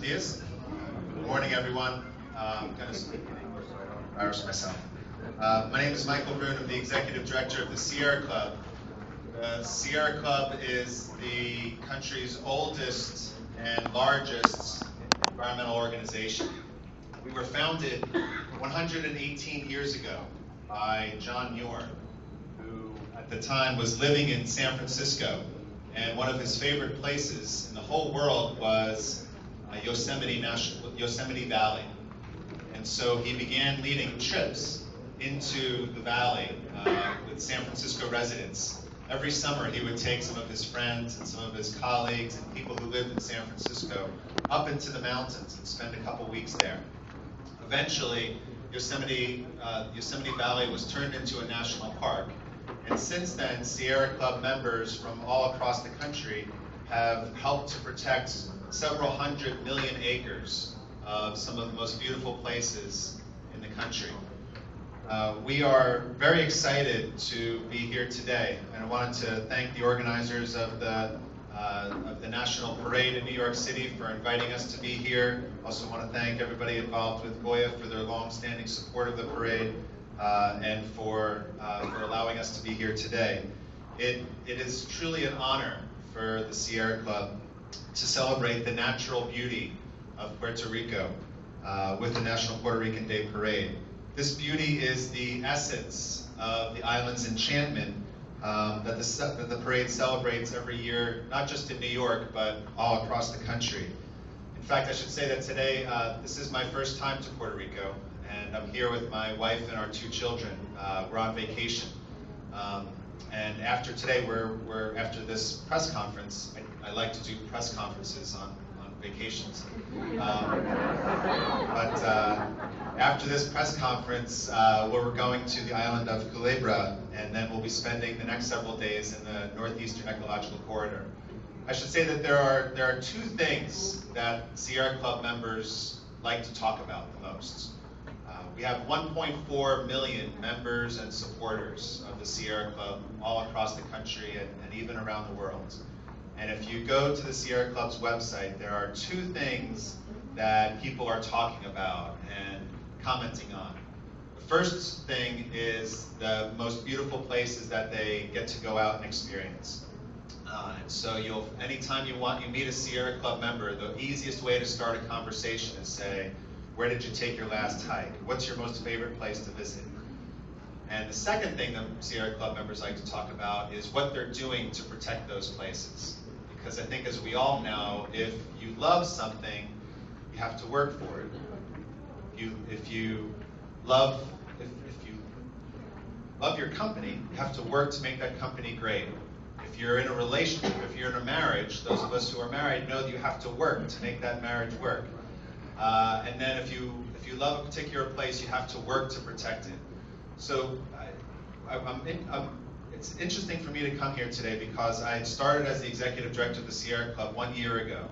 días. Good morning, everyone. I'm going to embarrass myself. My name is Michael Brune. I'm the Executive Director of the Sierra Club. The Sierra Club is the country's oldest and largest environmental organization. We were founded 118 years ago by John Muir, who at the time was living in San Francisco, and one of his favorite places in the whole world was Yosemite Valley. And so he began leading trips into the valley with San Francisco residents. Every summer he would take some of his friends and some of his colleagues and people who lived in San Francisco up into the mountains and spend a couple weeks there. Eventually, Yosemite Valley was turned into a national park. And since then, Sierra Club members from all across the country have helped to protect several 100 million acres of some of the most beautiful places in the country. We are very excited to be here today, and I wanted to thank the organizers of the National Parade in New York City for inviting us to be here. Also want to thank everybody involved with Goya for their long-standing support of the parade and for allowing us to be here today. It is truly an honor for the Sierra Club to celebrate the natural beauty of Puerto Rico with the National Puerto Rican Day Parade. This beauty is the essence of the island's enchantment that the parade celebrates every year, not just in New York, but all across the country. In fact, I should say that today, this is my first time to Puerto Rico, and I'm here with my wife and our 2 children. We're on vacation. And after today, after this press conference, I like to do press conferences on vacations. After this press conference, we're going to the island of Culebra, and then we'll be spending the next several days in the northeastern ecological corridor. I should say that there are 2 things that Sierra Club members like to talk about the most. We have 1.4 million members and supporters of the Sierra Club all across the country and even around the world. And if you go to the Sierra Club's website, there are 2 things that people are talking about and commenting on. The first thing is the most beautiful places that they get to go out and experience. And so anytime you meet a Sierra Club member, the easiest way to start a conversation is say, where did you take your last hike? What's your most favorite place to visit? And the second thing that Sierra Club members like to talk about is what they're doing to protect those places. Because I think, as we all know, if you love something, you have to work for it. If you love your company, you have to work to make that company great. If you're in a relationship, if you're in a marriage, those of us who are married know that you have to work to make that marriage work. And then if you love a particular place, you have to work to protect it. So it's interesting for me to come here today because I started as the Executive Director of the Sierra Club 1 year ago.